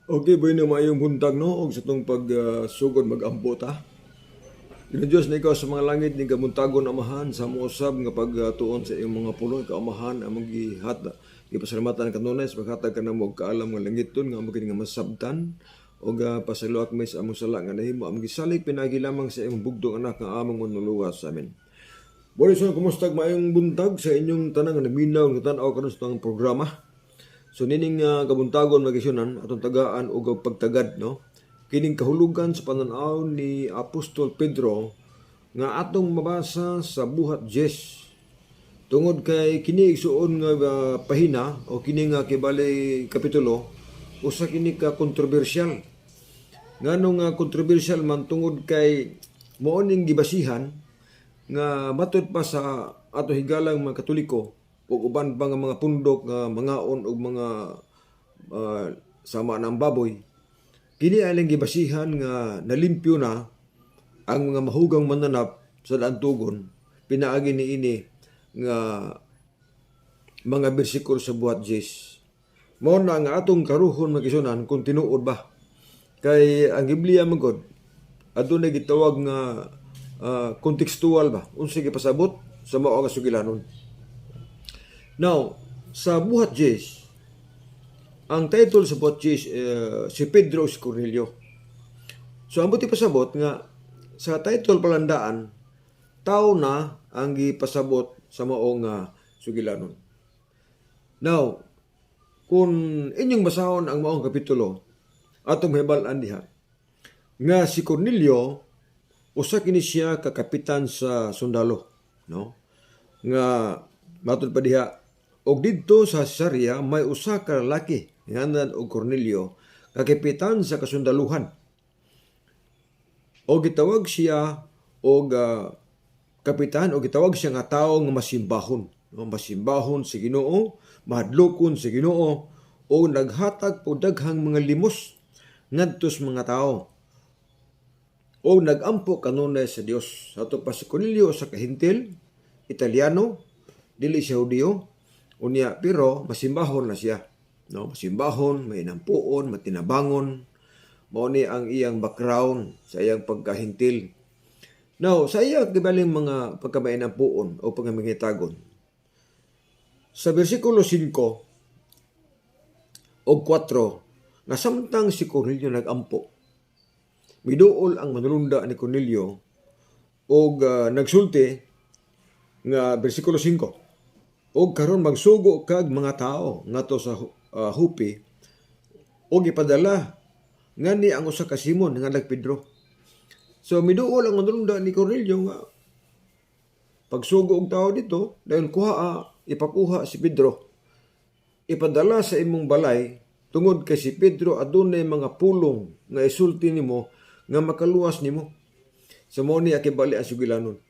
Okay, boy na mayong buntag no, og sa itong pagsugod mag-ampo ta. Diyos na ikaw sa mga langit, ni kamuntagon amahan, sa musab nga pagtuon sa iyong mga pulo, ikaw amahan, among gihat, ipasalamatan kanunay, sa paghatag ka na mo kaalam nga langiton, nga magiging nga masabtan, o pasaluak may sa among sala nga nahimo, among gisalig, pinagi lamang sa iyong bugdong anak nga among manuluwas sa amin. Boris, kumusta mayong buntag sa inyong tanang nga naminaw, nga tanaw karon sa itong programa? So nining kabuntagon magisyonan atong tagaan og pagtagad no. Kining kahulugan sa pananaw ni Apostol Pedro nga atong mabasa sa buhat 10. Tungod kay kini igsuon nga pahina o kini nga kibali kapitulo usa kini ka kontrobersyal. Nganong nga kontrobersyal man tungod kay mao ning gibasihan nga matud pa sa ato higalang mga Katoliko ug uban pa nga mga pundok nga mangaon og mga sama ng baboy. Kini alang gibasihan nga nalimpyo na ang mga mahugang mananap sa daantugon pinaagi ni ini nga mga bersikulo sa buhat 10. Mao na nga atong karuhon magisunan kung tinuod ba. Kay ang Biblia magod adunay gitawag nga kontekstual ba unsa gipasabot sa mao nga sugilanon. Now, sa buhat 10, ang title sa buhat 10, si Pedro si Cornelio. So, ang buti pasabot nga, sa title palandaan, tao na ang gipasabot sa maong sugilanon. Now, kung inyong basahon ang maong kapitulo, atong hibalan diha, nga si Cornelio, usa kini siya kakapitan sa sundalo. No? Nga, matod pa diha, og didto sa Cesarea may usa ka lalaki ngalan og Cornelio, kapitan sa kasundaluhan. O gitawag siya og kapitan o gitawag siya nga tawo nga masimbahon. Masimbahon sa Ginoo, mahadlokon sa Ginoo o naghatag og daghang mga limos ngadto sa mga tawo. O nagampo kanunay sa Dios. Ato pa si Cornelio sa kahintil, Italiano, dili siya Hudiyo. Unya pero masimbahon na siya. No, masimbahon, may nampuon, matinabangon. Mao ni ang iyang background sa iyang pagkahintil. Now, sa iyang gibaling mga pagkamainampuon o pagkamangitagon. Sa bersikulo 5 o 4, na samtang si Cornelio nagampo, miduol ang manulunda ni Cornelio o nagsulti nga bersikulo 5. O karon magsugo kag mga tao ngadto sa Hupi o gipadala ngani ang usa ka Simon nga nagpedro. So miduol ang manulunda ni Cornelio nga pagsugo og tao dito dayon ipakuha si Pedro. Ipadala sa imong balay tungod kay si Pedro adunay mga pulong nga isulti nimo nga makaluwas nimo. So mao ni akibali ang sugilanon.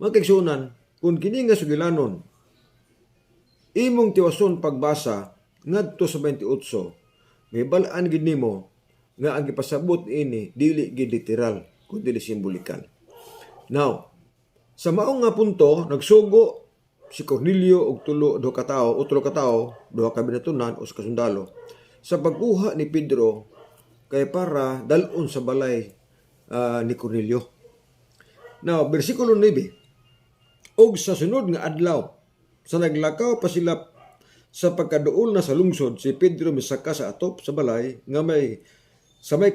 Magkigsunan kung kini nga sugilanon imong tiwason pagbasa ngadto sa 28, may balaan gid nimo nga ang gipasabot ini dili gid literal kundi simbolikal. Now, sa maong nga punto nagsugo si Cornelio og tulo ka tawo, duha ka binatunan o sa kasundalo sa pagkuha ni Pedro kay para dalon sa balay ni Cornelio. Now, bersikulo 9. Og sa sunod nga adlaw sa naglakaw pa sila sa pagkaduol na sa lungsod, si Pedro misaka sa atop sa balay nga may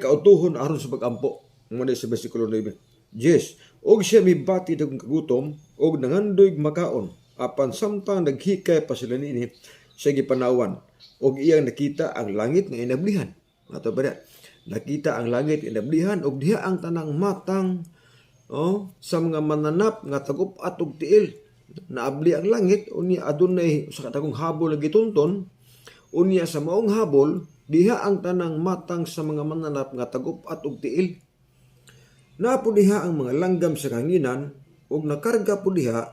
kautuhon aron sa pagampo. Muna sa bersikulo 9. Yes, og siya mibati dagong kagutom og nangandoy makaon apan samtang naghikay pa sila niini siya gipanawan og iyang nakita ang langit nga inablihan. Ato ba nakita ang langit inablihan og diha ang tanang matang sa mga mananap nga tagup-at og tiil. Naabli ang langit, unya adunay sa katagong habol na gitunton, unya sa maong habol, diha ang tanang matang sa mga mananap nga tagup-at og tiil. Napo diha ang mga langgam sa kanginan, ug nakarga po diha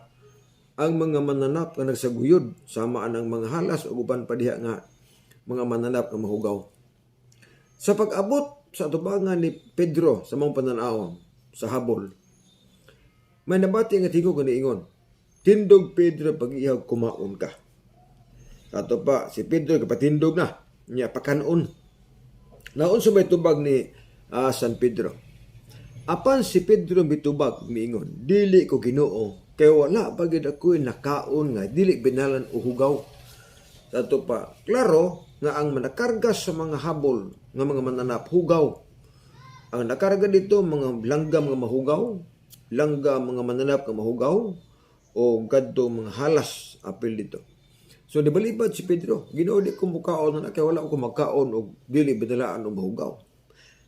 ang mga mananap nga nagsaguyod, samaan ang mga halas ug uban pa diha nga mga mananap nga mahugaw. Sa pag-abot sa atubangan ni Pedro sa mga pananawon sa habol, may nabati nga tingog nga niingon, tindog Pedro pag iyaw kumaon ka. Ato pa si Pedro kapatindog na niya pakanon. Naon sa may tubag ni San Pedro. Apan si Pedro bitubag miingon, dili ko Ginoo, kay wala pagid ako'y nakaon nga dili binalan o hugaw. Sa ito pa, klaro nga ang manakarga sa mga habol nga mga mananap hugaw. Ang nakarga dito mga langgam nga mahugaw, langgam mga mananap nga mahugaw, o gadto mga halas apil dito. So nibalibad si Pedro, Ginoo di ko mukaon na kay wala ko makaon og dili binalaan o mahugaw.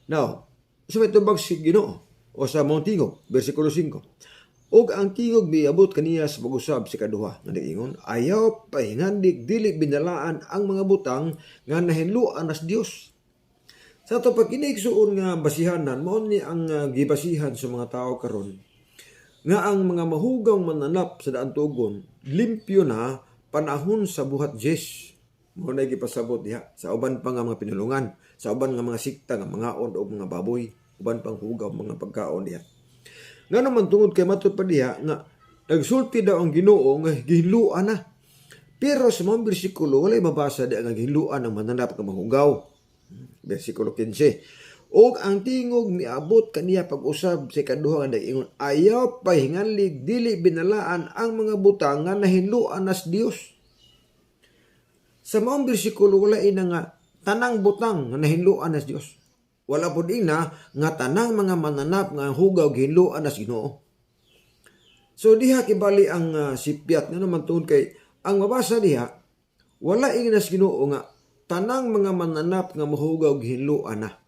Now, sa may tubag si Ginoo o sa Mount Tingog, versikulo 5. Og ang tingog miabot kaniya sa pag-usab si kaduha nga niingon, ayaw pahingandig dili binalaan ang mga butang nga nahinluan as Dios. Sa ato pagkinigsuon nga basihanan mao ni ang gibasihan sa mga tao karon nga ang mga mahugang mananap sa daan tugon limpyo na panahon sa buhat Jes. Mao na gipasabot diha sa uban pa nga mga pinulungan, sa uban nga mga sikta nga mga on o mga baboy, uban pang hugaw mga pagkaon diha. Nga naman tungod kay matud pa diha nga nagsulti daw ang Ginoo nga gihinluan na. Pero sa mga bersikulo walay mabasa di nga gihinluan ang mananap nga mahugaw. Bersikulo 15. Og ang tingog miabot kaniya pag-usab sa kaduha nga ingon, ayaw pahinganlig dili binalaan ang mga butang nga nahinluan as Dios. Sa mga bersikulo wala ina nga tanang butang nga nahinluan as Dios. Wala po din na nga tanang mga mananap nga hugaw gihinluan as Ginoo. So diha kibali ang sipyat nga naman tungod kay ang mabasa diha wala ingnas Ginoo nga tanang mga mananap nga mahugaw gihinluan na.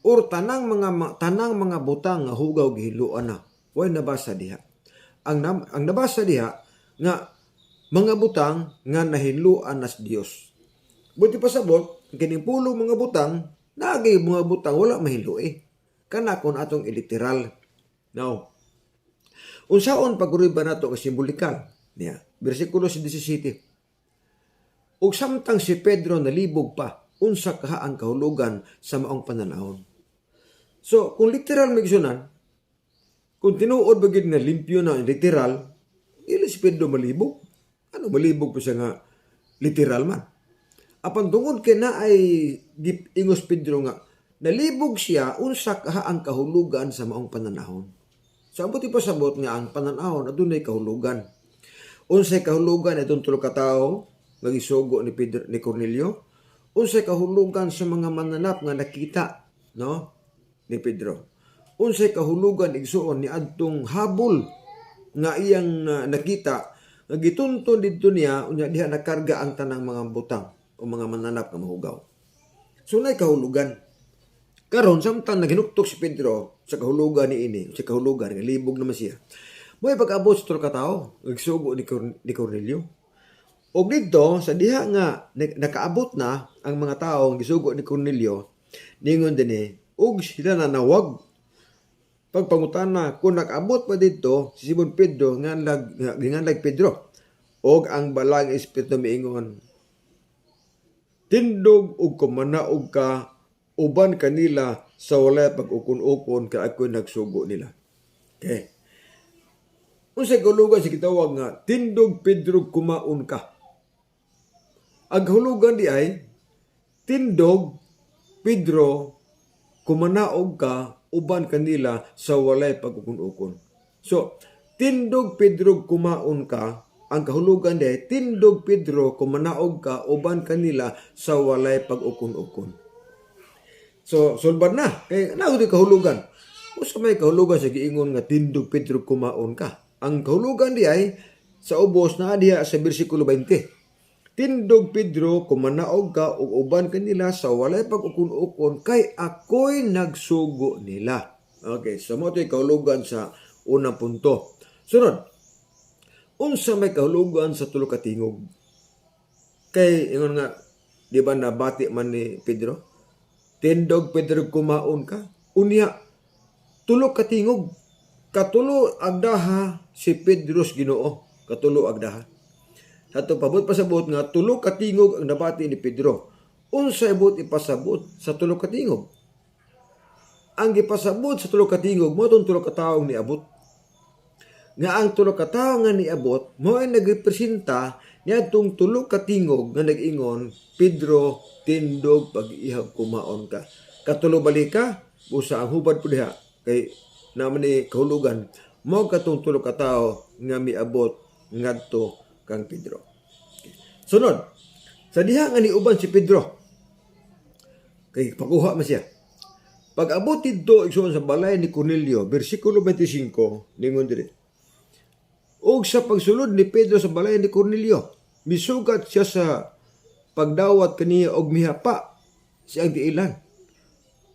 Or tanang mga butang nga hugaw gihinluan na. Way nabasa diha. Ang nabasa diha nga mga butang nga nahinluan as Dios. Buti pasabot kining pulong mga butang nagay mga butang wala mahinlui. Kana kon atong iliteral. Now, unsaon paguriba nato nga simbolikal niya. Bersikulo 17. Ug samtang si Pedro nalibog pa, unsa kaha ang kahulugan sa maong pananahon. So, kung literal migsunan, kung tinuod bagid na limpyo na literal, dili si Pedro malibog. Ano malibog pa siya nga literal man. Apan tungod kay na ay ingos Pedro nga nalibog siya unsa kaha ang kahulugan sa maong pananahon. Sa abot ipasabot nga ang pananahon adunay kahulugan. Unsay kahulugan itong tulo ka tawo nga gisugo ni Pedro ni Cornelio? Unsay kahulugan sa mga mananap nga nakita, no? Ni Pedro. Unsay kahulugan igsuon ni adtong habol nga iyang nakita nga gituntun didto niya unya diha nakarga ang tanang mga butang o mga mananap nga mahugaw. So nay kahulugan. Karon samtang naghinuktok si Pedro sa kahulugan ni ini, sa kahulugan nga libog naman siya. Mo'y pag-abot sa tulo ka tawo, nagsugo ni Cornelio. Og dito sa diha nga nakaabot na ang mga tawo nga gisugo ni Cornelio, ningon dinhi og sila na nawag pagpangutana kung nakaabot pa dito si Simon Pedro nganlag Pedro og ang balang espiritu miingon, tindog ug kumanaog ka uban kanila sa walay pag-ukon-ukon kay ako nagsugo nila. Okay. Unsay kahulugan sa gitawag nga tindog Pedro kumaon ka. Ang kahulugan di ay tindog Pedro kumanaog ka uban kanila sa walay pag-ukon-ukon. So, tindog Pedro kumaon ka. Ang kahulugan di tindog Pedro kumanaog ka uban kanila sa walay pag-ukon-ukon. So, sulbad na. Kaya naudi kahulugan. Usa may kahulugan sa giingon nga tindog Pedro kumaon ka. Ang kahulugan di ay sa ubos na diha sa bersikulo 20. Tindog Pedro kumanaog ka ug uban kanila sa walay pag-ukon-ukon kay ako'y nagsugo nila. Okay, so mo to'y kahulugan sa unang punto. Sunod. Unsa may kahulugan sa tulo ka tingog? Kay ingon nga di ba nabati man ni Pedro? Tindog Pedro kumaon ka. Unya tulo ka tingog. Katulo agdaha si Pedro's Ginoo. Katulo agdaha. Hato pabot pasabot nga tulo ka tingog ang nabati ni Pedro. Unsay bot ipasabot sa tulo ka tingog? Ang gipasabot sa tulo ka tingog mo tong tulo ka tawo niabot. Nga ang tulo ka tawo nga niabot mo ay nagrepresenta Niadtong tulo ka tingog nga nag-ingon, Pedro, tindog pag-ihap kumaon ka. Katulo balik ka, usa ang hubad po diha kay naman ni kahulugan. Mao katong tulo ka tawo nga miabot ngadto kang Pedro. Sunod, sa diha nga niuban si Pedro, kay pakuha man siya. Pag-abot dito igsoon sa balay ni Cornelio, versikulo 25, ningon diri. Og sa pagsulod ni Pedro sa balay ni Cornelio, misugat siya sa pagdawat kaniya og mihapa siyang tiilan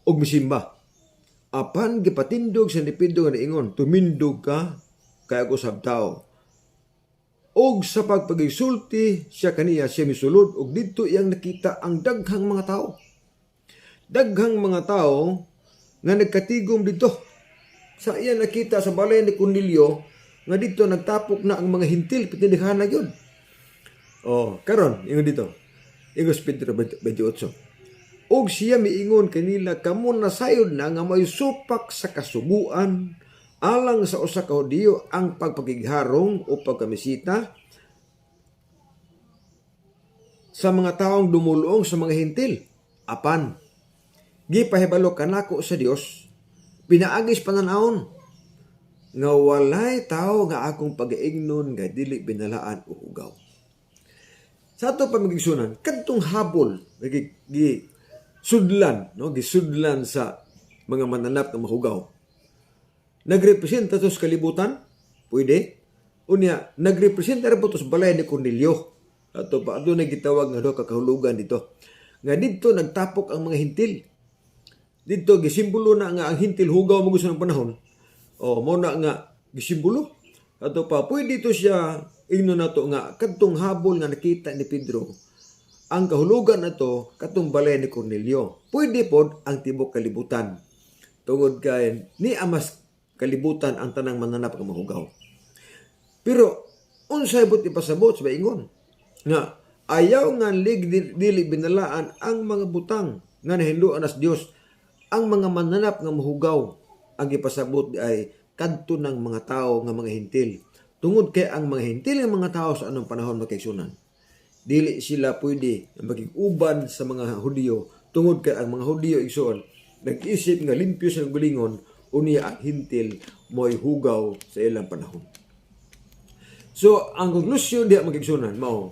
og misimba. Apan gipatindog sa ni Pedro nga ingon, tumindog ka kay ako sabtao. Og sa pagpagigsulti siya kaniya siya misulod og didto iyang nakita ang daghang mga tao. Daghang mga tao nga nagkatigom dito. Sa iya nakita sa balay ni Cornelio nga dito nagtapok na ang mga hintil pitindikahan na yun. Karon ingon dito. Ingos Pedro 28. Og siya miingon kanila kamo nasayod na nga may supak sa kasubuan alang sa usa ka Hudiyo ang pagpakigharong o pagkamisita sa mga taong dumulong sa mga hintil. Apan gipahibalo kanako sa Dios, pinaagis pananawon nga walay tao nga akong pag-iignon nga dili binalaan o hugaw. Sa ato pamigigsunan, kadtong habol gisudlan sa mga mananap nga mahugaw. Nagrepresenta to sa kalibutan, pwede. Unya, nagrepresenta rin po to sa balay ni Cornelio. Ato pa, ato na gitawag nga kakahulugan dito. Nga dito nagtapok ang mga hintil. Dito gisimbolo na nga ang hintil hugaw mo gusto ng panahon. Mo na nga gisimbolo. Ato pa pwede to siya ingno nato nga kadtong habol nga nakita ni Pedro. Ang kahulugan nato katong balay ni Cornelio. Pwede pod ang tibok kalibutan. Tungod kay ni amas kalibutan ang tanang mananap nga mahugaw. Pero unsay but ipasabot sa ingon nga ayaw nga dili binalaan ang mga butang nga nahinduan as Dios. Ang mga mananap nga mahugaw ang ipasabot ay kadto ng mga tao nga mga hintil. Tungod kay ang mga hintil nga mga tao sa anong panahon magkaigsunan, dili sila pwede magig-uban sa mga Hudiyo. Tungod kay ang mga Hudiyo igsoon nag-isip nga limpyo sa gulingon unya ang hintil mo'y hugaw sa ilang panahon. So ang konklusyon diha magkaigsunan mao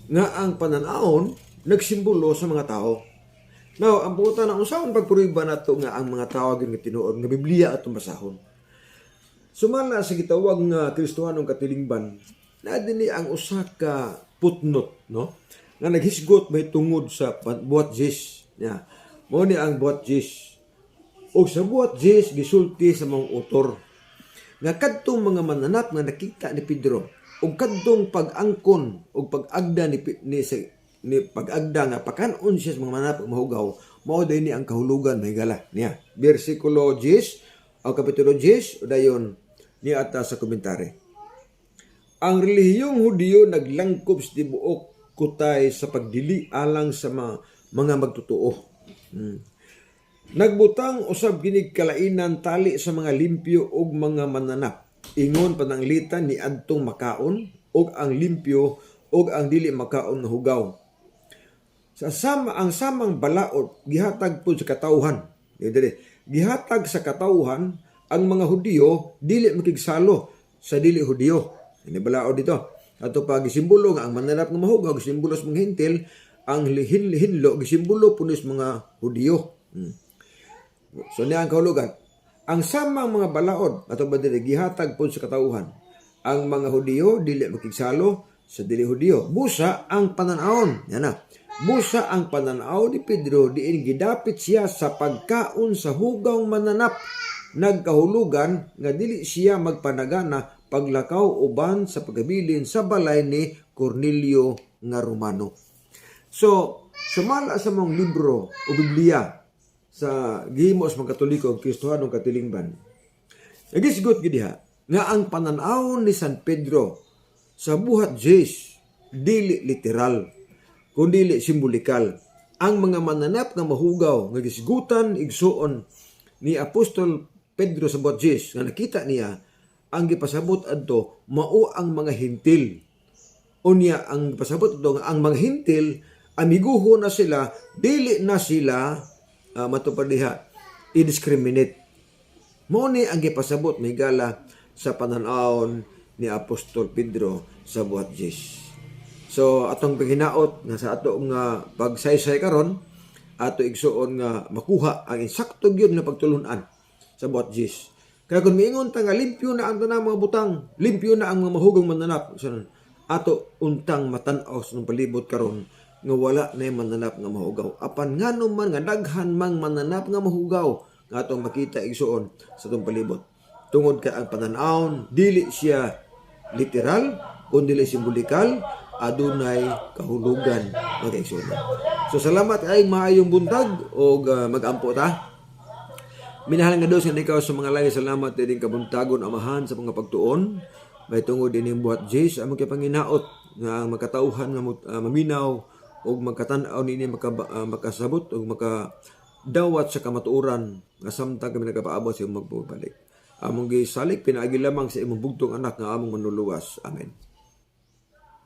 nga ang pananahon nagsimbolo sa mga tao. Now, ang pugutan na usaon pagpuriba nato nga ang mga tawag nga tinuod nga Biblia atong basahon. Sumala sa gitawag nga Kristohanong katilingban, na dinhi ang usa ka putnot, no? Nga naghisgot may tungod sa buhat Jis. Yeah. Mao ni ang buhat Jis. O sa buhat Jis gisulti sa mga autor nga kadtong mga mananap nga nakita ni Pedro ug kadtong pag-angkon ug pag-agda ni pag-agda nga pakanon siya sa mga mananap mahugaw, mao dinhi ang kahulugan mahigala niya. Bersikulo 10 o kapitulo 10 dayon ni ata sa komentary. Ang relihiyong Hudiyo naglangkob sa tibuok kutay sa pagdili alang sa mga magtutuo. Nagbutang usab ginig kalainan tali sa mga limpyo ug mga mananap. Ingon pananglitan ni adtong makaon ug ang limpyo ug ang dili makaon nga hugaw. Ang samang balaod gihatag pud sa katawhan. Gihatag sa katawhan ang mga Hudiyo dili makigsalo sa dili Hudiyo. Ini balaod dito. Ato pa gisimbolo nga ang mananap nga mahugaw gisimbolo sa mga hintil, ang hinlo gisimbolo puno sa mga Hudiyo. So niya ang kahulugan. Ang samang mga balaod ato ba dili gihatag pud sa katawhan. Ang mga Hudiyo dili makigsalo sa dili Hudiyo. Busa ang pananawon. Yan na. Busa ang pananaw ni Pedro diin gidapit siya sa pagkaon sa hugaw mananap. Nagkahulugan nga dili siya magpanagana paglakaw uban sa pagabilin sa balay ni Cornelio nga Romano. So, sumala sa mong libro o Biblia sa gihimo sa mga Katoliko ug Kristohanong katilingban. Nagisgot gid diha nga ang pananaw ni San Pedro sa buhat Jis dili literal kundi simbolikal. Ang mga mananap nga mahugaw nga gisgutan igsuon ni Apostol Pedro sa buhat Jis nga nakita niya ang gipasabot adto mao ang mga hintil Unya ang pasabot ito nga ang mga hintil amiguho na sila, dili na sila matupad diha i-discriminate. Mao ni ang gipasabot migala sa pananawon ni Apostol Pedro sa buhat Jes. So atong paghinaot nga sa ato nga pagsaysay karon, ato igsuon nga makuha ang insakto gyud nga pagtulunan sa buhat Jes. Kaya kung miingon ta nga limpyo na ang tanang mga butang, limpyo na ang mga mahugong mananap, so, ato untang matan-aw sa palibot karon nga wala na mananap nga mahugaw. Apan ngano man nga daghan mang mananap nga mahugaw nga atong makita igsuon sa atong palibot. Tungod kay ang pananawon dili siya literal kundi simbolikal, adunay kahulugan mga igsuon. So salamat ay maayong buntag o mag-ampo ta. Minahal nga Dios nga ikaw sa mga langit, salamat din kabuntagon amahan sa mga pagtuon. May tungod din yung buhat Jes among kipanginaot nga makatauhan nga maminaw o magkatan-aw nini makasabot o makadawat sa kamatuoran nga samtang kami nagapaabot sa imong magbalik. Among gisalik pinaagi lamang sa imong bugtong anak nga among manluluwas. Amen.